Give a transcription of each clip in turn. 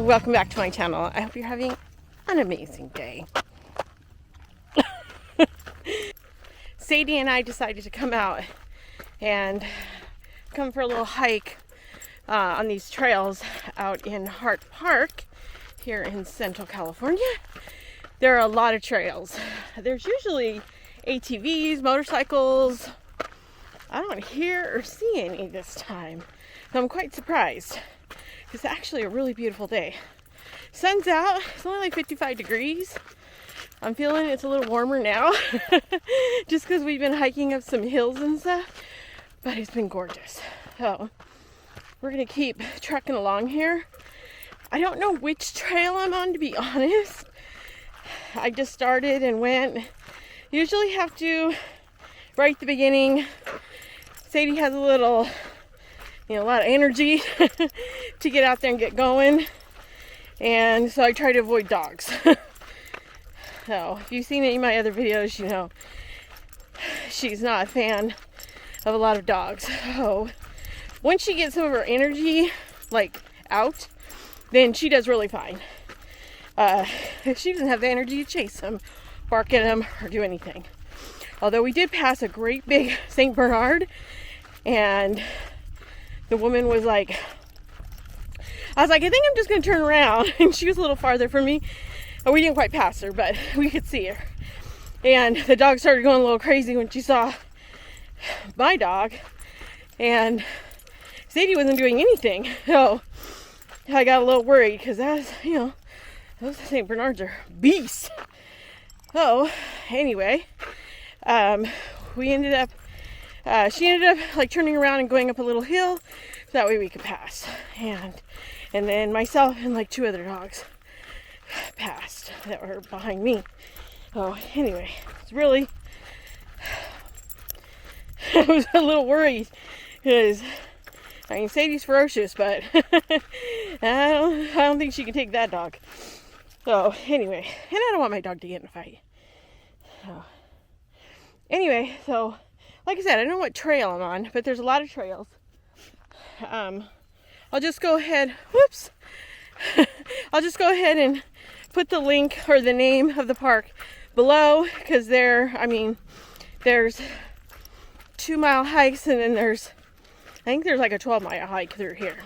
welcome back to my channel. I hope you're having an amazing day. Sadie and I decided to come out and come for a little hike on these trails out in Hart Park here in Central California. There are a lot of trails. There's usually ATVs, motorcycles. I don't hear or see any this time, so I'm quite surprised. It's actually a really beautiful day. Sun's out. It's only like 55 degrees. I'm feeling it's a little warmer now just because we've been hiking up some hills and stuff, but it's been gorgeous. So we're gonna keep trekking along here. I don't know which trail I'm on, to be honest. I just started and went. Usually have to, right at the beginning, Sadie has a little, a lot of energy to get out there and get going. And so I try to avoid dogs. So if you've seen any of my other videos, you know she's not a fan of a lot of dogs. So once she gets some of her energy out, then she does really fine. She doesn't have the energy to chase them, bark at them, or do anything. Although we did pass a great big St. Bernard, and the woman was like, I was like, I think I'm just going to turn around. And she was a little farther from me. We didn't quite pass her, but we could see her. And the dog started going a little crazy when she saw my dog. And Sadie wasn't doing anything. So I got a little worried because those St. Bernards are beasts. So anyway, she ended up turning around and going up a little hill so that way we could pass. And then myself and two other dogs passed that were behind me. So anyway, it's really, I was a little worried because Sadie's ferocious, but I don't think she can take that dog. So anyway, and I don't want my dog to get in a fight. So anyway, so like I said, I don't know what trail I'm on, but there's a lot of trails. I'll just go ahead, I'll just go ahead and put the link or the name of the park below, because there's 2-mile hikes, and then I think there's like a 12-mile hike through here.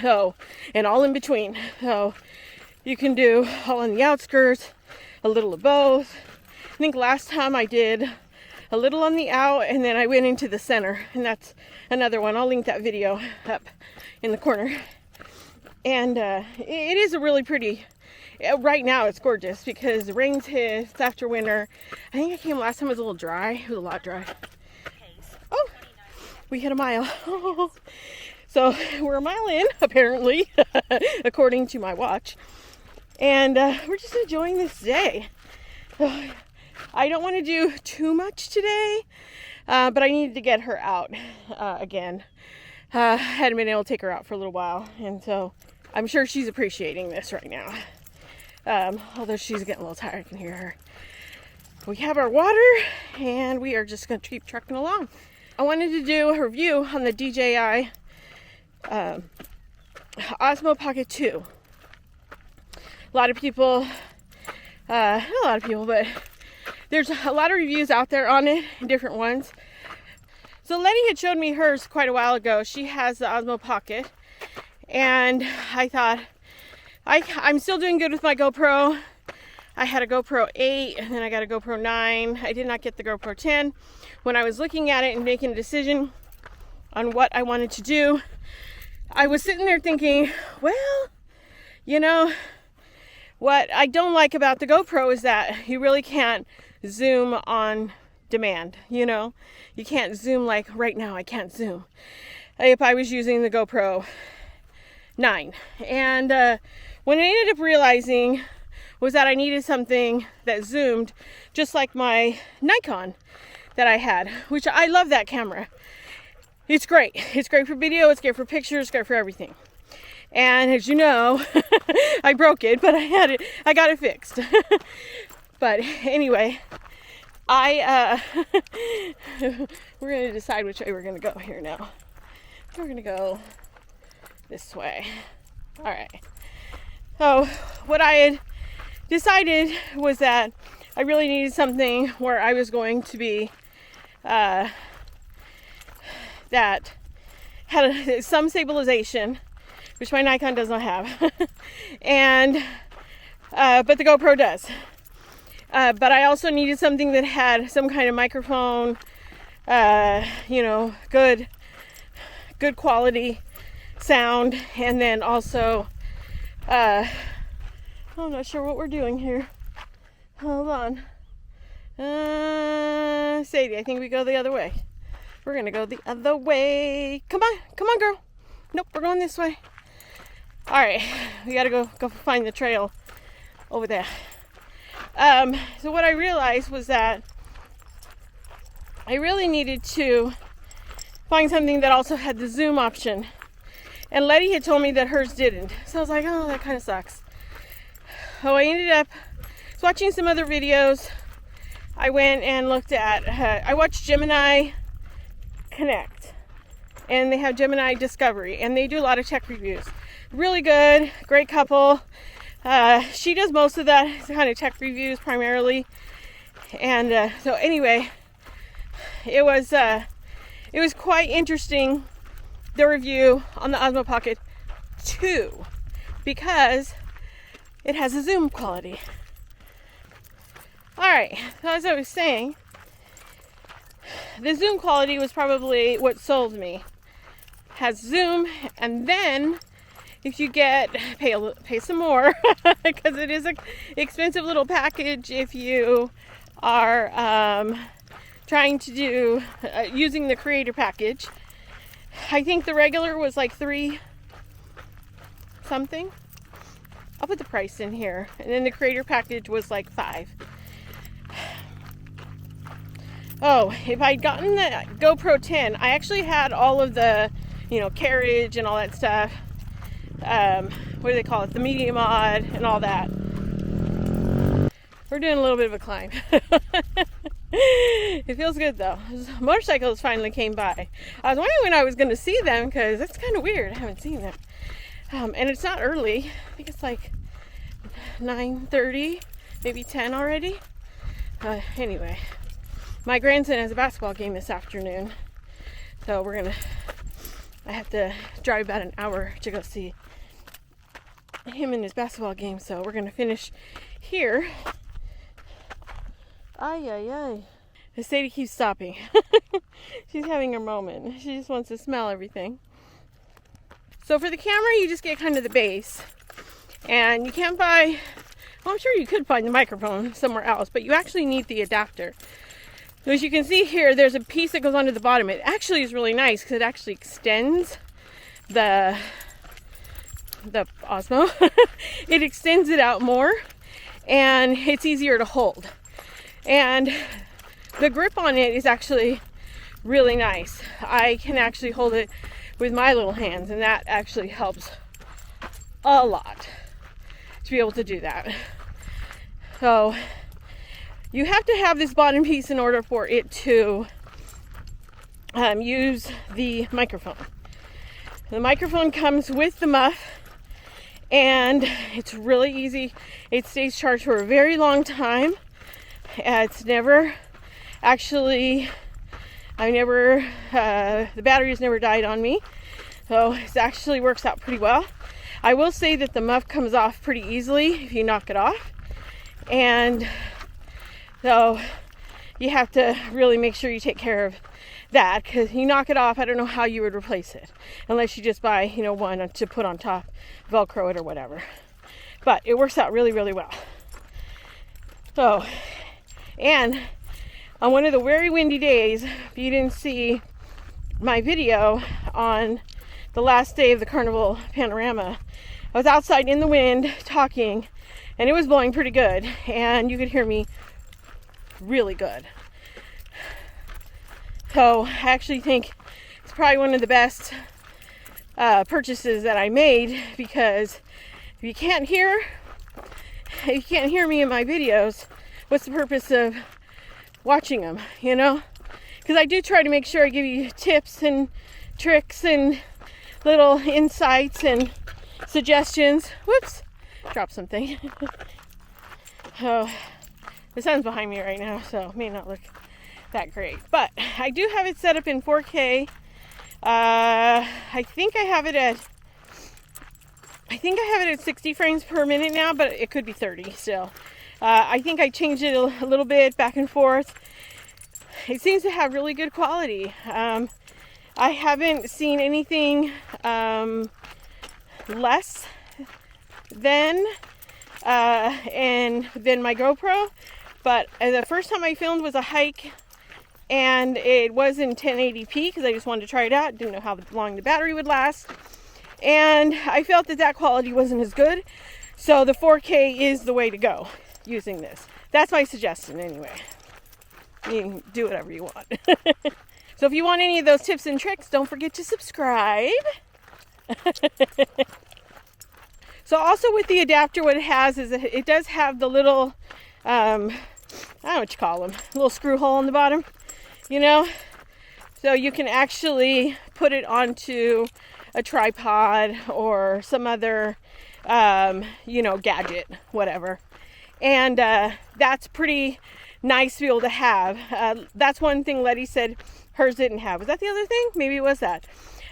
So, and all in between. So you can do all on the outskirts, a little of both. I think last time I did a little on the out, and then I went into the center, and that's another one. I'll link that video up in the corner. And it is a really pretty, right now it's gorgeous because the rain's hit, it's after winter. I think I came last time, it was a little dry. It was a lot dry. Oh, we hit a mile. So we're a mile in, apparently, according to my watch. And we're just enjoying this day. I don't want to do too much today, but I needed to get her out again. Hadn't been able to take her out for a little while, and so I'm sure she's appreciating this right now. Although she's getting a little tired, I can hear her. We have our water, and we are just going to keep trucking along. I wanted to do a review on the DJI Osmo Pocket 2. A lot of people, not a lot of people, but there's a lot of reviews out there on it, different ones. So Letty had showed me hers quite a while ago. She has the Osmo Pocket, and I thought, I'm still doing good with my GoPro. I had a GoPro 8, and then I got a GoPro 9. I did not get the GoPro 10. When I was looking at it and making a decision on what I wanted to do, I was sitting there thinking, well, what I don't like about the GoPro is that you really can't zoom on demand. You can't zoom like right now. I can't zoom if I was using the GoPro 9. And what I ended up realizing was that I needed something that zoomed just like my Nikon that I had, which I love that camera. It's great. It's great for video. It's great for pictures. It's great for everything. And as you know, I broke it, but I got it fixed. But anyway, we're going to decide which way we're going to go here now. We're going to go this way. All right. So what I had decided was that I really needed something where I was going to be that had some stabilization, which my Nikon does not have, and but the GoPro does. But I also needed something that had some kind of microphone, good quality sound, and then also, I'm not sure what we're doing here. Hold on. Sadie, I think we go the other way. We're gonna go the other way. Come on, girl. Nope, we're going this way. All right, we gotta go find the trail over there. So what I realized was that I really needed to find something that also had the zoom option. And Letty had told me that hers didn't. So I was like, oh, that kind of sucks. So I ended up watching some other videos. I went and looked at, I watched Gemini Connect. And they have Gemini Discovery. And they do a lot of tech reviews. Really good, great couple. She does most of that kind of tech reviews primarily. And so anyway, it was quite interesting, the review on the Osmo Pocket 2, because it has a zoom quality. Alright, so as I was saying, the zoom quality was probably what sold me. Has zoom, and then if you pay some more, because it is an expensive little package if you are trying to do using the creator package. I think the regular was like $3 something. I'll put the price in here, and then the creator package was like $5. Oh, if I'd gotten the GoPro 10, I actually had all of the, carriage and all that stuff. What do they call it? The media mod and all that. We're doing a little bit of a climb. It feels good though. Motorcycles finally came by. I was wondering when I was going to see them, because that's kind of weird. I haven't seen them. And it's not early. I think it's like 9:30, maybe 10 already. Anyway, my grandson has a basketball game this afternoon. So I have to drive about an hour to go see him in his basketball game. So we're going to finish here. Ay. Sadie keeps stopping. She's having a moment. She just wants to smell everything. So for the camera, you just get kind of the base. And you can't buy, well, I'm sure you could find the microphone somewhere else, but you actually need the adapter. So as you can see here, there's a piece that goes onto the bottom. It actually is really nice because it actually extends the Osmo. It extends it out more, and it's easier to hold. And the grip on it is actually really nice. I can actually hold it with my little hands, and that actually helps a lot to be able to do that. So you have to have this bottom piece in order for it to use the microphone. The microphone comes with the muff, and it's really easy. It stays charged for a very long time. It's never actually, the battery's never died on me. So it actually works out pretty well. I will say that the muff comes off pretty easily if you knock it off. And so you have to really make sure you take care of that, because you knock it off, I don't know how you would replace it. Unless you just buy, one to put on top, Velcro it or whatever. But it works out really, really well. So, and on one of the very windy days, if you didn't see my video on the last day of the Carnival Panorama, I was outside in the wind talking, and it was blowing pretty good, and you could hear me really good. So I actually think it's probably one of the best purchases that I made, because if you can't hear me in my videos, what's the purpose of watching them, Because I do try to make sure I give you tips and tricks and little insights and suggestions. Whoops, drop something. Oh, the sun's behind me right now, so it may not look that great. But I do have it set up in 4K. I think I have it at 60 frames per minute now, but it could be 30 still. I think I changed it a little bit back and forth. It seems to have really good quality. I haven't seen anything less than my GoPro, but the first time I filmed was a hike, and it was in 1080p because I just wanted to try it out. Didn't know how long the battery would last, and I felt that quality wasn't as good, so the 4K is the way to go using this. That's my suggestion anyway. You can do whatever you want. So if you want any of those tips and tricks, don't forget to subscribe. So also with the adapter, what it has is it does have the little, I don't know what you call them, little screw hole in the bottom, you know? So you can actually put it onto a tripod or some other, gadget, whatever. And that's pretty nice to be able to have. That's one thing Letty said hers didn't have. Was that the other thing? Maybe it was that.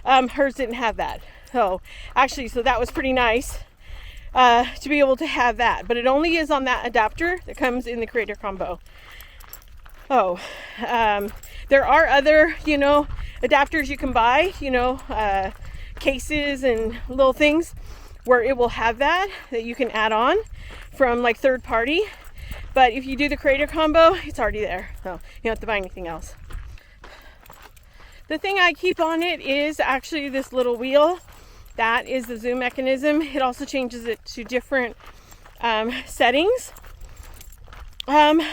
Hers didn't have that. So that was pretty nice. To be able to have that, but it only is on that adapter that comes in the Creator Combo. There are other, adapters you can buy, cases and little things where it will have that you can add on from like third party. But if you do the Creator Combo, it's already there, so you don't have to buy anything else. The thing I keep on it is actually this little wheel. That is the zoom mechanism. It also changes it to different settings. I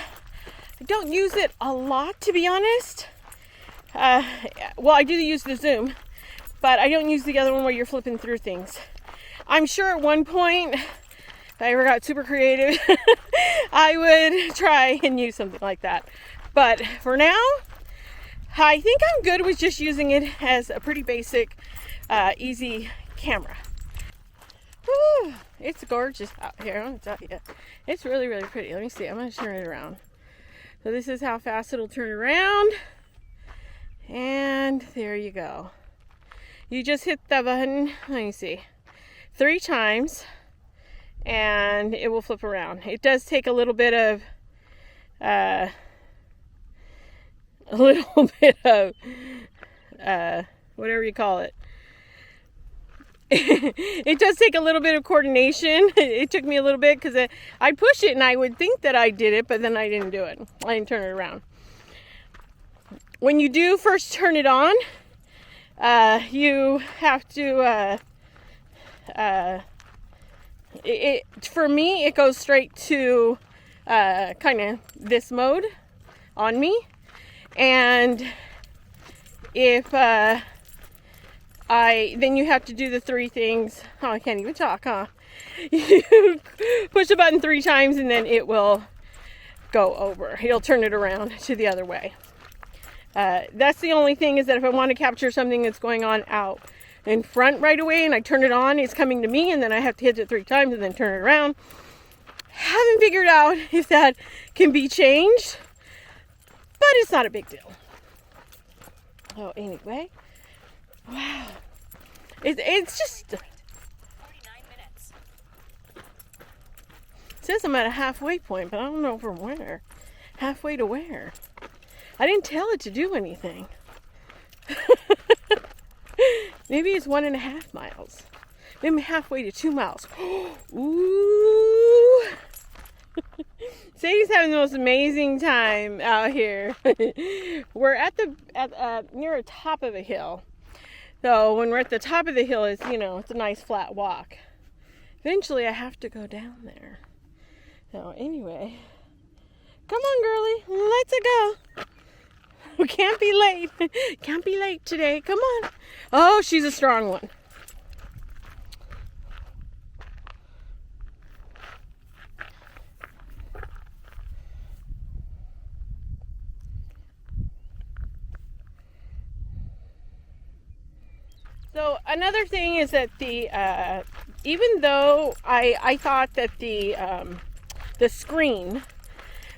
don't use it a lot, to be honest. I do use the zoom, but I don't use the other one where you're flipping through things. I'm sure at one point, if I ever got super creative, I would try and use something like that. But for now, I think I'm good with just using it as a pretty basic, easy camera. Whew, it's gorgeous out here, I want to tell you. It's really, really pretty. Let me see. I'm going to turn it around. So this is how fast it'll turn around. And there you go. You just hit the button, let me see, 3 times, and it will flip around. It does take a little bit of whatever you call it. It does take a little bit of coordination. It took me a little bit because I'd push it and I would think that I did it, but then I didn't do it. I didn't turn it around. When you do first turn it on, you have to, for me, it goes straight to kind of this mode on me. And if then you have to do the 3 things. Oh, I can't even talk, huh? You push the button 3 times and then it will go over. It'll turn it around to the other way. That's the only thing, is that if I want to capture something that's going on out in front right away and I turn it on, it's coming to me, and then I have to hit it 3 times and then turn it around. Haven't figured out if that can be changed, but it's not a big deal. Oh, anyway. Wow. It's just 49 minutes. It says I'm at a halfway point, but I don't know from where. Halfway to where? I didn't tell it to do anything. Maybe it's 1.5 miles. Maybe I'm halfway to 2 miles. Ooh. Sadie's having the most amazing time out here. We're at near the top of a hill. So when we're at the top of the hill, it's a nice flat walk. Eventually I have to go down there. So anyway, come on, girlie, let's go. We can't be late. Can't be late today. Come on. Oh, she's a strong one. So another thing is that the even though I thought that the screen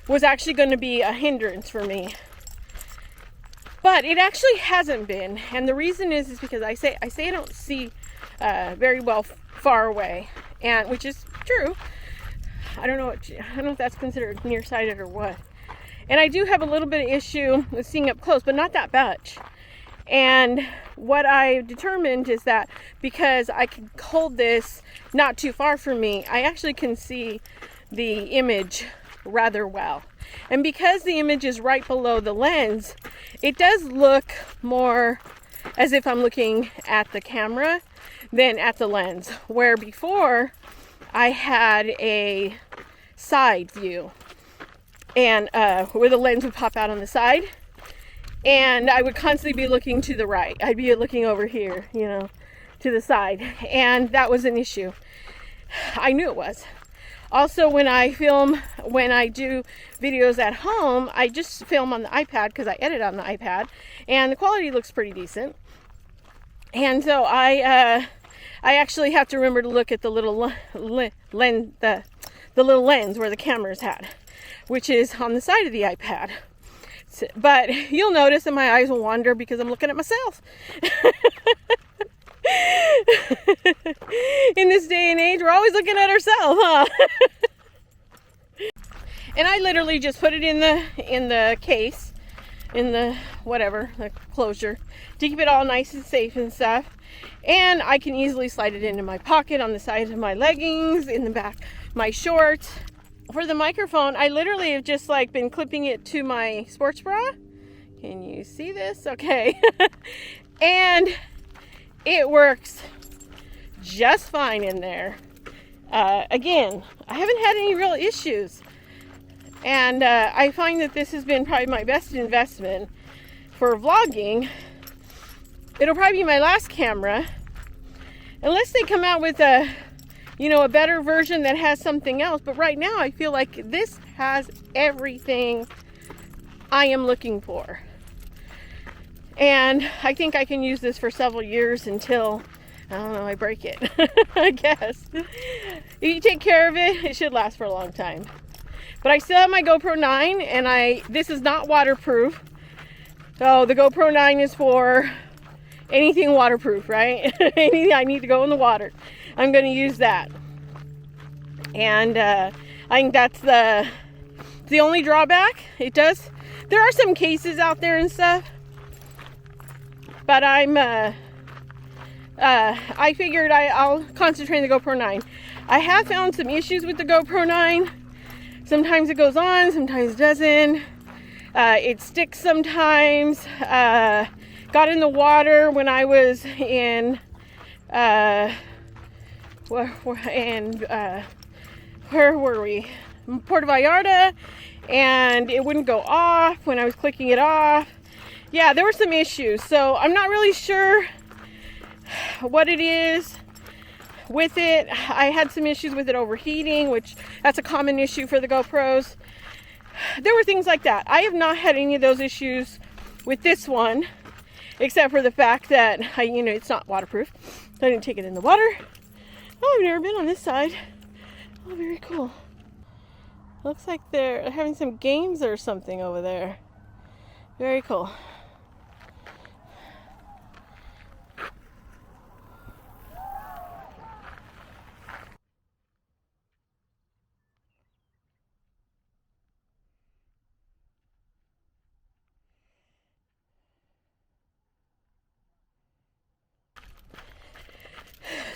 was actually going to be a hindrance for me, but it actually hasn't been. And the reason is because I say I don't see very well far away, and which is true. I don't know if that's considered nearsighted or what. And I do have a little bit of issue with seeing up close, but not that much. And what I determined is that because I can hold this not too far from me, I actually can see the image rather well. And because the image is right below the lens, it does look more as if I'm looking at the camera than at the lens. Where before I had a side view, and where the lens would pop out on the side, and I would constantly be looking to the right. I'd be looking over here, to the side, and that was an issue. I knew it was. Also, when I do videos at home, I just film on the iPad because I edit on the iPad, and the quality looks pretty decent. And so I actually have to remember to look at the little lens, the little lens where the camera's at, which is on the side of the iPad. But you'll notice that my eyes will wander because I'm looking at myself. In this day and age, we're always looking at ourselves, huh? And I literally just put it in the case, in the closure, to keep it all nice and safe and stuff. And I can easily slide it into my pocket, on the sides of my leggings, in the back of my shorts. For the microphone, I literally have just been clipping it to my sports bra. Can you see this? Okay. And it works just fine in there. Again, I haven't had any real issues. And I find that this has been probably my best investment for vlogging. It'll probably be my last camera, unless they come out with a better version that has something else. But right now I feel like this has everything I am looking for. And I think I can use this for several years until, I don't know, I break it. I guess. If you take care of it, it should last for a long time. But I still have my GoPro 9, and this is not waterproof. So the GoPro 9 is for anything waterproof, right? Anything I need to go in the water, I'm going to use that. And I think that's the only drawback. There are some cases out there and stuff, but I figured I'll concentrate on the GoPro 9. I have found some issues with the GoPro 9. Sometimes it goes on, sometimes it doesn't. It sticks sometimes. Got in the water when I was in where were we? Puerto Vallarta, and it wouldn't go off when I was clicking it off. Yeah, there were some issues, so I'm not really sure what it is with it. I had some issues with it overheating, which that's a common issue for the GoPros. There were things like that. I have not had any of those issues with this one, except for the fact that it's not waterproof. So I didn't take it in the water. Oh, I've never been on this side. Oh, very cool. Looks like they're having some games or something over there. Very cool.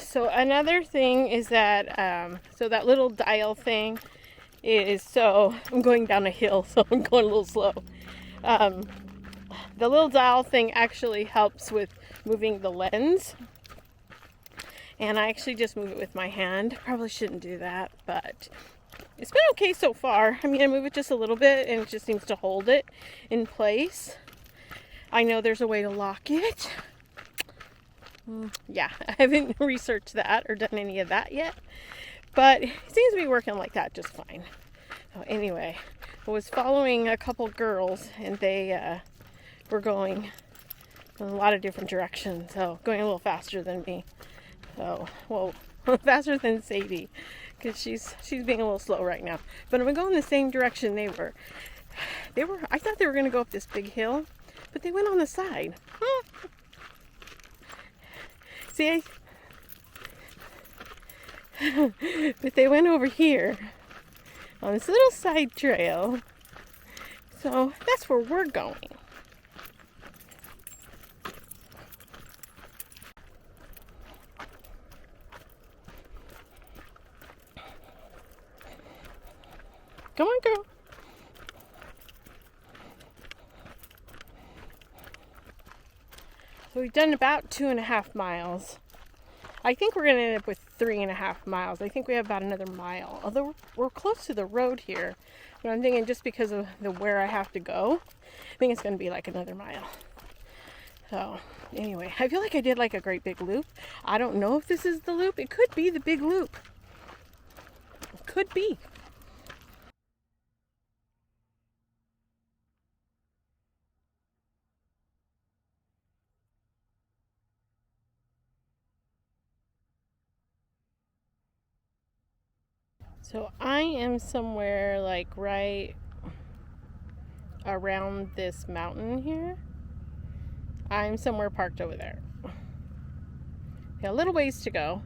So another thing is that, so that little dial thing is, I'm going down a hill, so I'm going a little slow. The little dial thing actually helps with moving the lens. And I actually just move it with my hand. Probably shouldn't do that, but it's been okay so far. I mean, I move it just a little bit and it just seems to hold it in place. I know there's a way to lock it. Yeah, I haven't researched that or done any of that yet, but it seems to be working like that just fine. So anyway, I was following a couple girls, and they were going in a lot of different directions, so going a little faster than me. So, well, faster than Sadie, because she's being a little slow right now. But I'm gonna go in the same direction they were. I thought they were gonna go up this big hill, but they went on the side. See, but they went over here on this little side trail. So that's where we're going. Come on, girl. So we've done about 2.5 miles. I think we're going to end up with 3.5 miles. I think we have about another mile. Although we're close to the road here. But I'm thinking just because of where I have to go, I think it's going to be like another mile. So anyway, I feel like I did like a great big loop. I don't know if this is the loop. It could be the big loop. It could be. So I am somewhere like right around this mountain here. I'm somewhere parked over there. Got a little ways to go.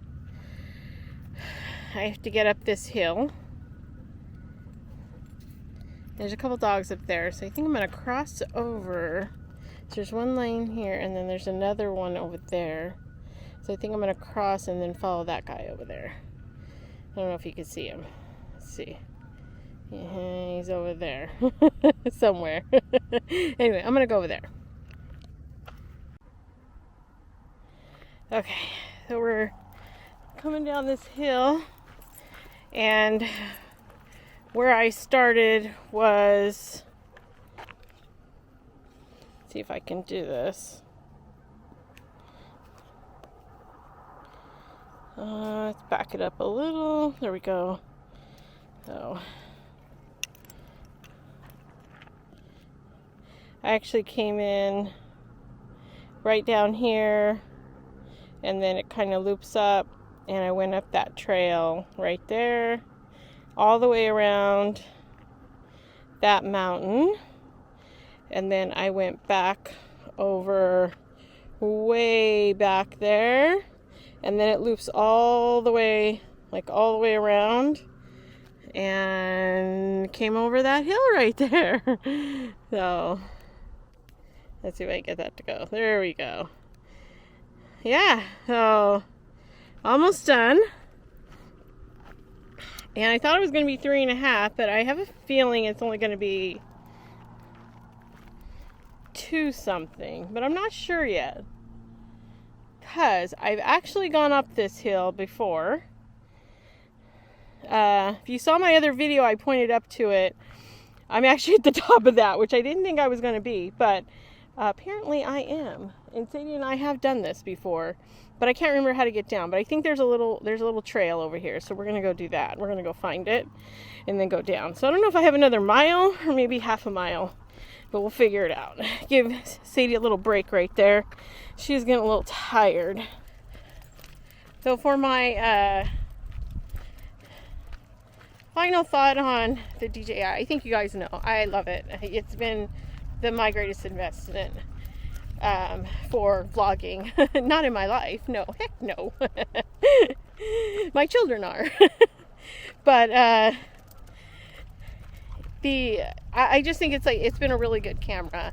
I have to get up this hill. There's a couple dogs up there, so I think I'm going to cross over. So there's one lane here, and then there's another one over there. So I think I'm going to cross and then follow that guy over there. I don't know if you can see him. Let's see. Yeah, he's over there. Somewhere. Anyway, I'm going to go over there. Okay, so we're coming down this hill. And where I started was... Let's see if I can do this. Let's back it up a little. There we go. So I actually came in right down here, and then it kind of loops up, and I went up that trail right there, all the way around that mountain, and then I went back over way back there. And then it loops all the way around and came over that hill right there. So, let's see if I can get that to go. There we go. Yeah, so almost done. And I thought it was going to be 3.5, but I have a feeling it's only going to be 2 something, but I'm not sure yet. Because I've actually gone up this hill before. If you saw my other video, I pointed up to it. I'm actually at the top of that, which I didn't think I was going to be, but apparently I am. And Sadie and I have done this before, but I can't remember how to get down. But I think there's a little trail over here, so we're going to go do that. We're going to go find it and then go down. So I don't know if I have another mile or maybe half a mile, but we'll figure it out. Give Sadie a little break right there. She's getting a little tired. So for my final thought on the DJI, I think you guys know, I love it. It's been my greatest investment for vlogging. Not in my life. No, heck no. My children are. But I just think it's been a really good camera,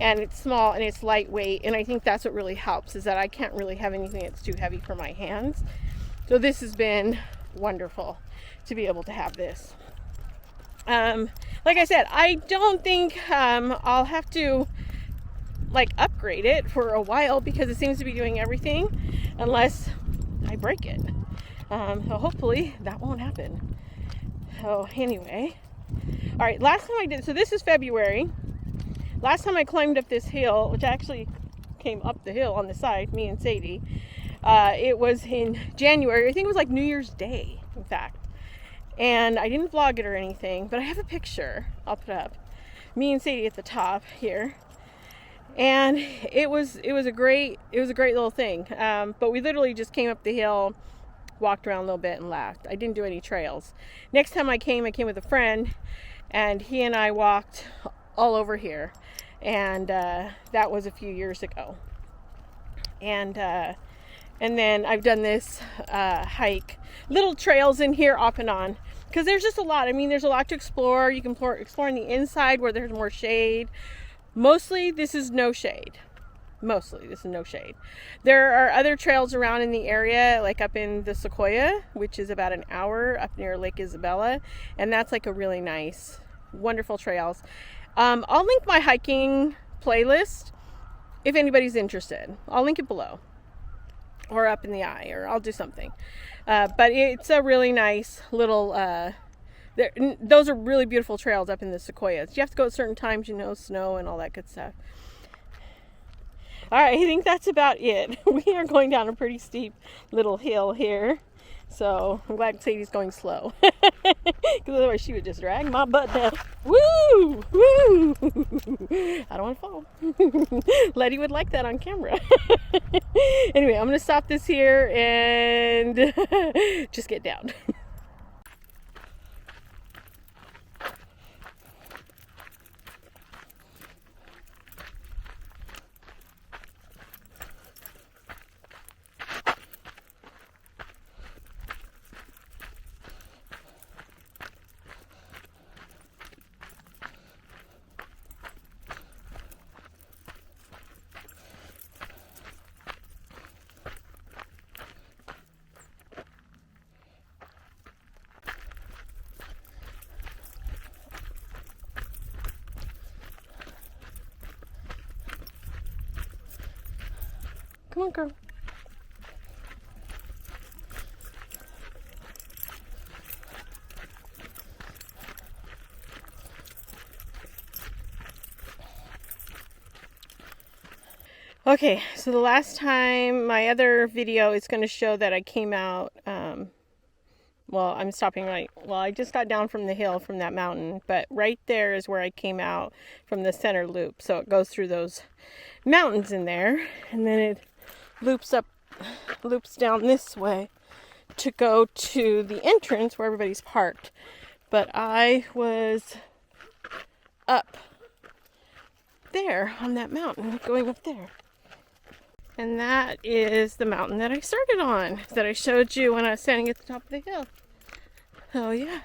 and it's small and it's lightweight, and I think that's what really helps, is that I can't really have anything that's too heavy for my hands. So this has been wonderful to be able to have this. Like I said, I don't think I'll have to upgrade it for a while, because it seems to be doing everything unless I break it. So hopefully that won't happen. So anyway, all right, last time I did, so this is February. Last time I climbed up this hill, which actually came up the hill on the side, me and Sadie, it was in January. I think it was like New Year's Day, in fact. And I didn't vlog it or anything, but I have a picture I'll put up. Me and Sadie at the top here. And it was a great little thing. But we literally just came up the hill, walked around a little bit, and left. I didn't do any trails. Next time I came with a friend, and he and I walked all over here, and that was a few years ago. And then I've done this hike, little trails in here off and on, because there's just a lot. I mean, there's a lot to explore. You can explore on the inside where there's more shade. Mostly this is no shade. There are other trails around in the area, like up in the Sequoia, which is about an hour up near Lake Isabella, and that's like a really nice, wonderful trails. I'll link my hiking playlist if anybody's interested. I'll link it below, or up in the eye, or I'll do something. But it's a really nice little those are really beautiful trails up in the Sequoias. You have to go at certain times, snow and all that good stuff. All right, I think that's about it. We are going down a pretty steep little hill here. So I'm glad Sadie's going slow, because otherwise she would just drag my butt down. Woo! Woo! I don't want to fall. Letty would like that on camera. Anyway, I'm going to stop this here and just get down. Come on, girl. Okay, so the last time, my other video is going to show that I came out, well, I'm stopping I just got down from the hill from that mountain, but right there is where I came out from the center loop. So it goes through those mountains in there, and then it loops down this way to go to the entrance where everybody's parked. But I was up there on that mountain, going up there. And that is the mountain that I started on, that I showed you when I was standing at the top of the hill. Oh yeah.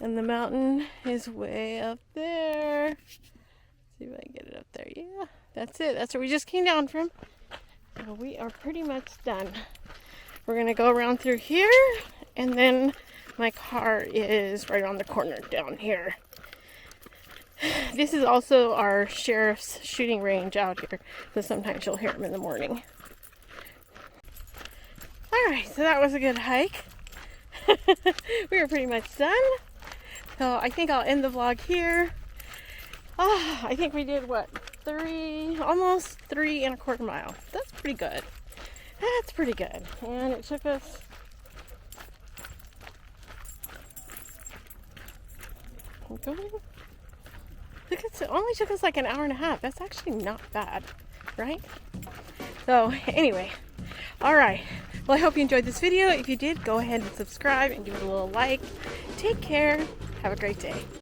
And the mountain is way up there. Let's see if I can get it up there. Yeah, that's it. That's where we just came down from. So we are pretty much done. We're going to go around through here, and then my car is right around the corner down here. This is also our sheriff's shooting range out here, so sometimes you'll hear them in the morning. Alright, so that was a good hike. We were pretty much done. So I think I'll end the vlog here. I think we did, almost 3.25 miles. That's pretty good. That's pretty good. And it took us... It only took us like an hour and a half. That's actually not bad, right? So anyway, all right. Well, I hope you enjoyed this video. If you did, go ahead and subscribe and give it a little like. Take care. Have a great day.